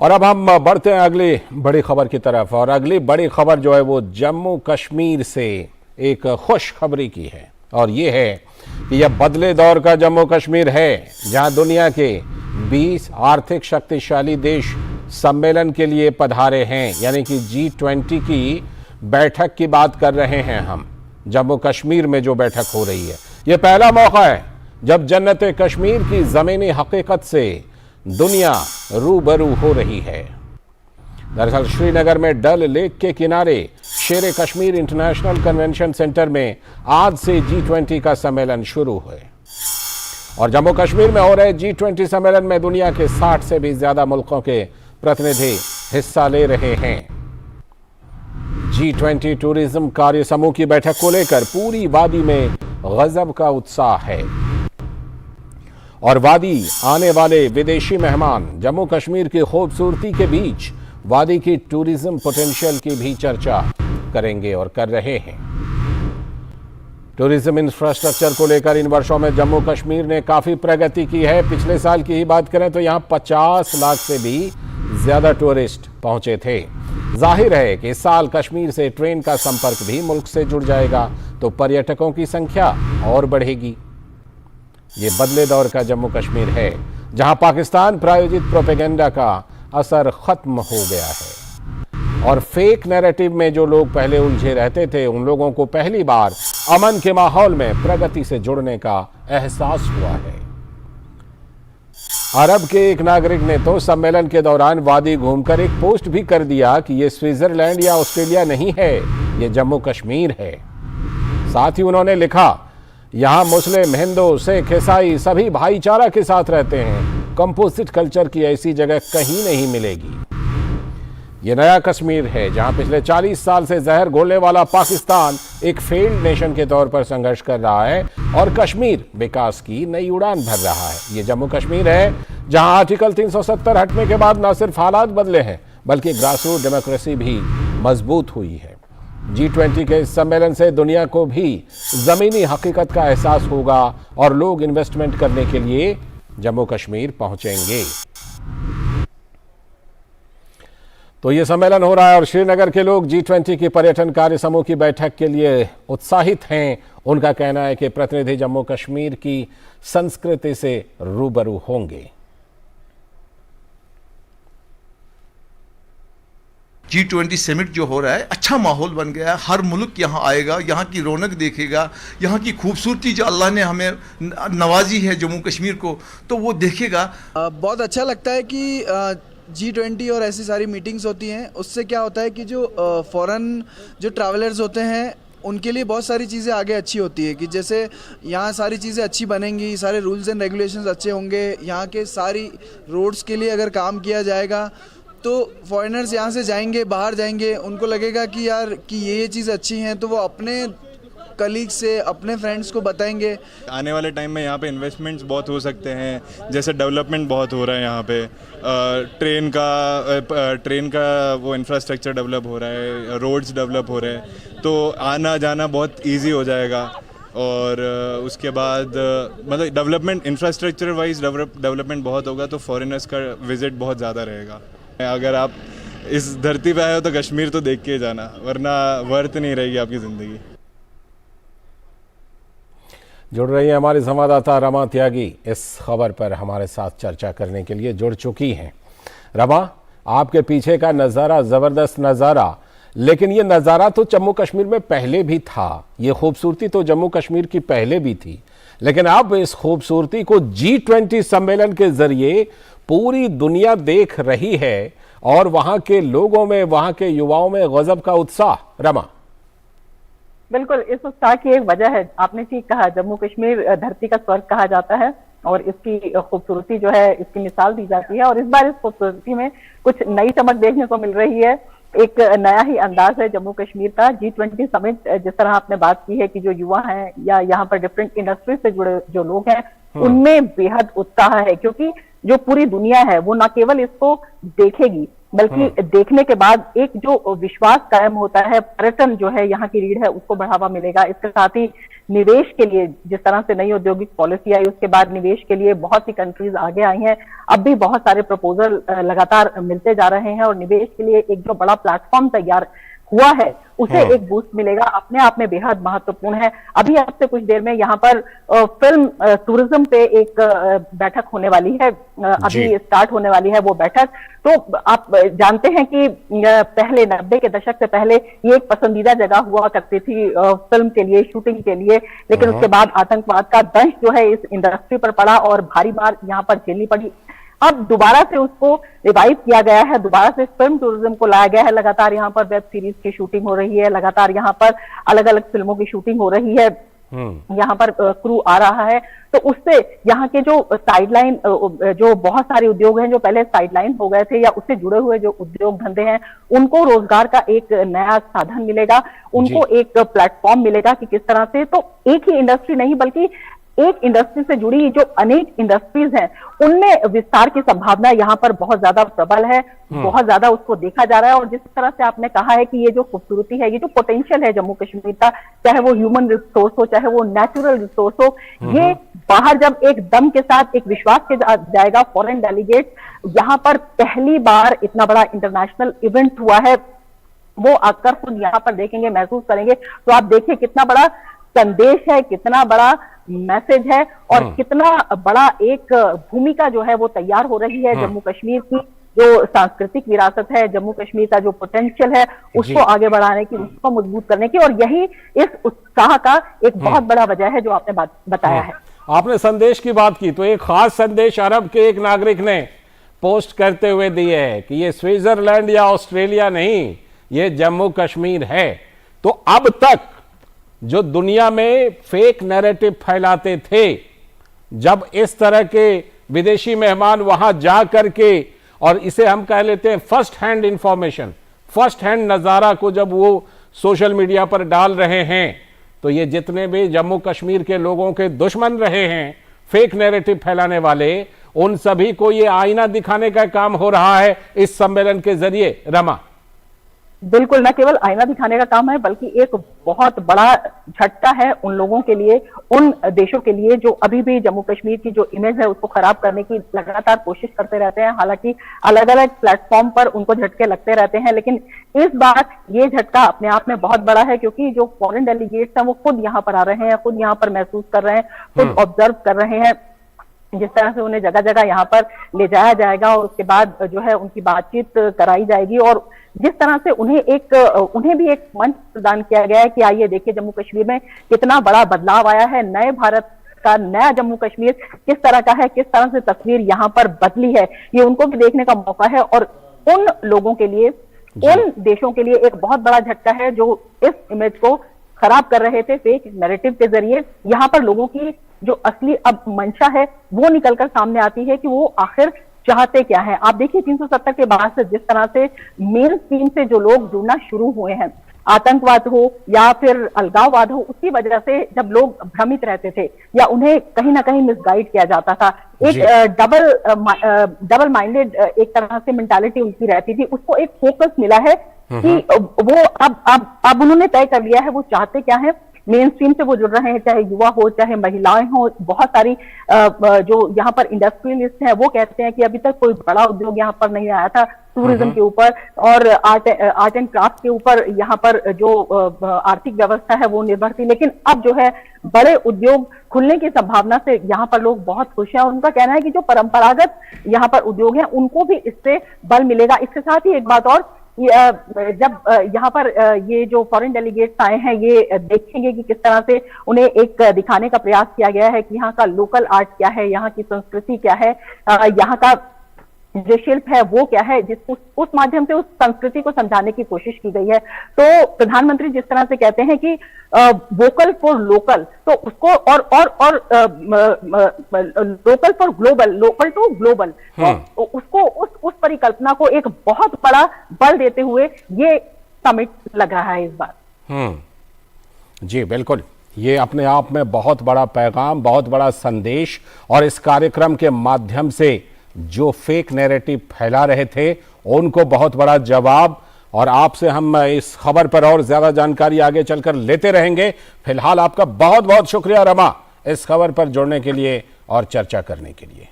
और अब हम बढ़ते हैं अगली बड़ी खबर की तरफ। और अगली बड़ी खबर जो है वो जम्मू कश्मीर से एक खुशखबरी की है। और ये है कि यह बदले दौर का जम्मू कश्मीर है, जहां दुनिया के 20 आर्थिक शक्तिशाली देश सम्मेलन के लिए पधारे हैं। यानी कि G20 की बैठक की बात कर रहे हैं हम। जम्मू कश्मीर में जो बैठक हो रही है, यह पहला मौका है जब जन्नत कश्मीर की जमीनी हकीकत से दुनिया रूबरू हो रही है। दरअसल श्रीनगर में डल लेक के किनारे शेर कश्मीर इंटरनेशनल कन्वेंशन सेंटर में आज से G20 का सम्मेलन शुरू है। और जम्मू कश्मीर में हो रहे G20 सम्मेलन में दुनिया के 60 से भी ज्यादा मुल्कों के प्रतिनिधि हिस्सा ले रहे हैं। G20 टूरिज्म कार्य समूह की बैठक को लेकर पूरी वादी में गजब का उत्साह है। और वादी आने वाले विदेशी मेहमान जम्मू कश्मीर की खूबसूरती के बीच वादी की टूरिज्म पोटेंशियल की भी चर्चा करेंगे और कर रहे हैं। टूरिज्म इंफ्रास्ट्रक्चर को लेकर इन वर्षों में जम्मू कश्मीर ने काफी प्रगति की है। पिछले साल की ही बात करें तो यहां 50 लाख से भी ज्यादा टूरिस्ट पहुंचे थे। जाहिर है कि इस साल कश्मीर से ट्रेन का संपर्क भी मुल्क से जुड़ जाएगा तो पर्यटकों की संख्या और बढ़ेगी। ये बदले दौर का जम्मू कश्मीर है, जहां पाकिस्तान प्रायोजित प्रोपेगेंडा का असर खत्म हो गया है। और फेक नैरेटिव में जो लोग पहले उलझे रहते थे, उन लोगों को पहली बार अमन के माहौल में प्रगति से जुड़ने का एहसास हुआ है। अरब के एक नागरिक ने तो सम्मेलन के दौरान वादी घूमकर एक पोस्ट भी कर दिया कि ये स्विट्जरलैंड या ऑस्ट्रेलिया नहीं है, ये जम्मू कश्मीर है। साथ ही उन्होंने लिखा, यहां मुस्लिम, हिंदू, सिख, ईसाई सभी भाईचारा के साथ रहते हैं। कंपोजिट कल्चर की ऐसी जगह कहीं नहीं मिलेगी। यह नया कश्मीर है, जहां पिछले 40 साल से जहर घोलने वाला पाकिस्तान एक फेल्ड नेशन के तौर पर संघर्ष कर रहा है और कश्मीर विकास की नई उड़ान भर रहा है। यह जम्मू कश्मीर है, जहां आर्टिकल 370 हटने के बाद न सिर्फ हालात बदले हैं, बल्कि ग्रासरूट डेमोक्रेसी भी मजबूत हुई है। G20 के इस सम्मेलन से दुनिया को भी जमीनी हकीकत का एहसास होगा और लोग इन्वेस्टमेंट करने के लिए जम्मू कश्मीर पहुंचेंगे। तो ये सम्मेलन हो रहा है और श्रीनगर के लोग G20 की पर्यटन कार्य समूह की बैठक के लिए उत्साहित हैं। उनका कहना है कि प्रतिनिधि जम्मू कश्मीर की संस्कृति से रूबरू होंगे। G20 समिट जो हो रहा है, अच्छा माहौल बन गया है। हर मुल्क यहाँ आएगा, यहाँ की रौनक देखेगा, यहाँ की खूबसूरती जो अल्लाह ने हमें नवाजी है जम्मू कश्मीर को, तो वो देखेगा। बहुत अच्छा लगता है कि G20 और ऐसी सारी मीटिंग्स होती हैं। उससे क्या होता है कि जो फॉरेन जो ट्रैवलर्स होते हैं उनके लिए बहुत सारी चीज़ें आगे अच्छी होती है। कि जैसे यहाँ सारी चीज़ें अच्छी बनेंगी, सारे रूल्स एंड रेगुलेशंस अच्छे होंगे, यहाँ के सारी रोड्स के लिए अगर काम किया जाएगा तो फॉरेनर्स यहाँ से जाएंगे, बाहर जाएंगे, उनको लगेगा कि यार कि ये चीज़ अच्छी हैं, तो वो अपने कलीग से, अपने फ्रेंड्स को बताएंगे। आने वाले टाइम में यहाँ पे इन्वेस्टमेंट्स बहुत हो सकते हैं। जैसे डेवलपमेंट बहुत हो रहा है यहाँ पे, ट्रेन का वो इंफ्रास्ट्रक्चर डेवलप हो रहा है, रोड्स डेवलप हो रहे हैं, तो आना जाना बहुत ईजी हो जाएगा। और उसके बाद मतलब डेवलपमेंट, इंफ्रास्ट्रक्चर वाइज डेवलपमेंट बहुत होगा, तो फॉरेनर्स का विजिट बहुत ज़्यादा रहेगा। अगर आप इस धरती पे आए हो तो कश्मीर तो देख के जाना, वरना वर्थ नहीं रहेगी आपकी ज़िंदगी। जुड़ रही है हमारी संवाददाता रमा त्यागी, इस खबर पर हमारे साथ चर्चा करने के लिए जुड़ चुकी हैं। रमा, आपके पीछे का नज़ारा ज़बरदस्त नज़ारा, लेकिन ये नज़ारा तो जम्मू कश्मीर में पहले भी था, ये खूबसूरती तो जम्मू कश्मीर की पहले भी थी, लेकिन अब इस खूबसूरती को G20 सम्मेलन के जरिए पूरी दुनिया देख रही है और वहां के लोगों में, वहां के युवाओं में गजब का उत्साह। रमा, बिल्कुल, इस उत्साह की एक वजह है, आपने ठीक कहा, जम्मू कश्मीर धरती का स्वर्ग कहा जाता है और इसकी खूबसूरती जो है इसकी मिसाल दी जाती है। और इस बार इस खूबसूरती में कुछ नई चमक देखने को मिल रही है। एक नया ही अंदाज है जम्मू कश्मीर का। G20 समिट, जिस तरह आपने बात की है कि जो युवा हैं या यहाँ पर डिफरेंट इंडस्ट्री से जुड़े जो लोग हैं, उनमें बेहद उत्साह है, क्योंकि जो पूरी दुनिया है वो न केवल इसको देखेगी बल्कि देखने के बाद एक जो विश्वास कायम होता है, पर्यटन जो है यहाँ की रीढ़ है उसको बढ़ावा मिलेगा। इसके साथ ही निवेश के लिए जिस तरह से नई औद्योगिक पॉलिसी आई उसके बाद निवेश के लिए बहुत सी कंट्रीज आगे आई हैं। अब भी बहुत सारे प्रपोजल लगातार मिलते जा रहे हैं और निवेश के लिए एक जो बड़ा प्लेटफॉर्म तैयार हुआ है उसे एक बूस्ट मिलेगा, अपने आप में बेहद महत्वपूर्ण है। अभी आपसे कुछ देर में यहाँ पर फिल्म टूरिज्म पे एक बैठक होने वाली है, अभी स्टार्ट होने वाली है वो बैठक। तो आप जानते हैं कि पहले 90 के दशक से पहले ये एक पसंदीदा जगह हुआ करती थी फिल्म के लिए, शूटिंग के लिए, लेकिन उसके बाद आतंकवाद का दंश जो है इस इंडस्ट्री पर पड़ा और भारी मार यहाँ पर झेलनी पड़ी। अब दोबारा से उसको रिवाइव किया गया है, दोबारा से फिल्म टूरिज्म को लाया गया है। लगातार यहाँ पर वेब सीरीज की शूटिंग हो रही है, लगातार यहाँ पर अलग अलग फिल्मों की शूटिंग हो रही है, यहाँ पर क्रू आ रहा है। तो उससे यहाँ के जो साइडलाइन जो बहुत सारे उद्योग हैं जो पहले साइडलाइन हो गए थे या उससे जुड़े हुए जो उद्योग धंधे हैं उनको रोजगार का एक नया साधन मिलेगा, उनको एक प्लेटफॉर्म मिलेगा कि किस तरह से, तो एक ही इंडस्ट्री नहीं बल्कि एक इंडस्ट्री से जुड़ी जो अनेक इंडस्ट्रीज हैं उनमें विस्तार की संभावना यहाँ पर बहुत ज्यादा प्रबल है, बहुत ज्यादा उसको देखा जा रहा है। और जिस तरह से आपने कहा है कि ये जो खूबसूरती है, ये जो पोटेंशियल है जम्मू कश्मीर का, चाहे वो ह्यूमन रिसोर्स हो चाहे वो नेचुरल रिसोर्स हो, ये बाहर जब एक दम के साथ एक विश्वास के जाएगा, फॉरेन डेलीगेट यहाँ पर पहली बार इतना बड़ा इंटरनेशनल इवेंट हुआ है, वो आकर खुद यहाँ पर देखेंगे, महसूस करेंगे। तो आप देखिए कितना बड़ा संदेश है, कितना बड़ा मैसेज है और कितना बड़ा एक भूमिका जो है वो तैयार हो रही है जम्मू कश्मीर की जो सांस्कृतिक विरासत है, जम्मू कश्मीर का जो पोटेंशियल है उसको आगे बढ़ाने की, उसको मजबूत करने की, और यही इस उत्साह का एक बहुत बड़ा वजह है जो आपने बताया है। आपने संदेश की बात की तो एक खास संदेश अरब के एक नागरिक ने पोस्ट करते हुए दिए है कि ये स्विट्जरलैंड या ऑस्ट्रेलिया नहीं, ये जम्मू कश्मीर है। तो अब तक जो दुनिया में फेक नैरेटिव फैलाते थे, जब इस तरह के विदेशी मेहमान वहां जा करके, और इसे हम कह लेते हैं first hand information, first hand नजारा को जब वो सोशल मीडिया पर डाल रहे हैं, तो ये जितने भी जम्मू कश्मीर के लोगों के दुश्मन रहे हैं, फेक नैरेटिव फैलाने वाले, उन सभी को ये आईना दिखाने का काम हो रहा है इस सम्मेलन के जरिए। रमा, बिल्कुल, न केवल आईना दिखाने का काम है बल्कि एक बहुत बड़ा झटका है उन लोगों के लिए, उन देशों के लिए जो अभी भी जम्मू कश्मीर की जो इमेज है उसको खराब करने की लगातार कोशिश करते रहते हैं। हालांकि अलग अलग प्लेटफॉर्म पर उनको झटके लगते रहते हैं, लेकिन इस बार ये झटका अपने आप में बहुत बड़ा है क्योंकि जो फॉरेन डेलीगेट्स हैं वो खुद यहाँ पर आ रहे हैं, खुद यहाँ पर महसूस कर रहे हैं, खुद ऑब्जर्व कर रहे हैं जिस तरह से उन्हें जगह जगह यहाँ पर ले जाया जाएगा और उसके बाद जो है उनकी बातचीत कराई जाएगी, और जिस तरह से उन्हें भी एक मंच प्रदान किया गया है कि आइए देखिए जम्मू कश्मीर में कितना बड़ा बदलाव आया है, नए भारत का नया जम्मू कश्मीर किस तरह का है, किस तरह से तस्वीर यहाँ पर बदली है, ये उनको भी देखने का मौका है। और उन लोगों के लिए, उन देशों के लिए एक बहुत बड़ा झटका है जो इस इमेज को खराब कर रहे थे फेक नैरेटिव के जरिए। यहाँ पर लोगों की जो असली अब मंशा है वो निकलकर सामने आती है कि वो आखिर चाहते क्या है। आप देखिए 370 के बाद से जिस तरह से मेन स्ट्रीम से जो लोग जुड़ना शुरू हुए हैं, आतंकवाद हो या फिर अलगाववाद हो, उसकी वजह से जब लोग भ्रमित रहते थे या उन्हें कहीं ना कहीं मिसगाइड किया जाता था, एक डबल माइंडेड एक तरह से मेंटालिटी उनकी रहती थी, उसको एक फोकस मिला है कि वो अब उन्होंने तय कर लिया है वो चाहते क्या है। मेन स्ट्रीम से वो जुड़ रहे हैं, चाहे युवा हो चाहे महिलाएं हो, बहुत सारी जो यहाँ पर इंडस्ट्रियलिस्ट हैं वो कहते हैं कि अभी तक कोई बड़ा उद्योग यहाँ पर नहीं आया था टूरिज्म के ऊपर और आर्ट एंड क्राफ्ट के ऊपर यहाँ पर जो आर्थिक व्यवस्था है वो निर्भर थी, लेकिन अब जो है बड़े उद्योग खुलने की संभावना से यहाँ पर लोग बहुत खुश हैं और उनका कहना है कि जो परंपरागत यहाँ पर उद्योग हैं उनको भी इससे बल मिलेगा। इसके साथ ही एक बात और, जब यहाँ पर ये जो फॉरेन डेलीगेट्स आए हैं ये देखेंगे कि किस तरह से उन्हें एक दिखाने का प्रयास किया गया है कि यहाँ का लोकल आर्ट क्या है, यहाँ की संस्कृति क्या है, यहाँ का जो शिल्प है वो क्या है, जिस उस माध्यम से उस संस्कृति को समझाने की कोशिश की गई है। तो प्रधानमंत्री जिस तरह से कहते हैं कि वोकल फॉर लोकल, तो उसको और local for global, local to global, तो उसको उस परिकल्पना को एक बहुत बड़ा बल देते हुए ये समिट लग रहा है इस बार। जी बिल्कुल, ये अपने आप में बहुत बड़ा पैगाम, बहुत बड़ा संदेश, और इस कार्यक्रम के माध्यम से जो फेक नैरेटिव फैला रहे थे उनको बहुत बड़ा जवाब। और आपसे हम इस खबर पर और ज्यादा जानकारी आगे चलकर लेते रहेंगे। फिलहाल आपका बहुत बहुत शुक्रिया रमा, इस खबर पर जुड़ने के लिए और चर्चा करने के लिए।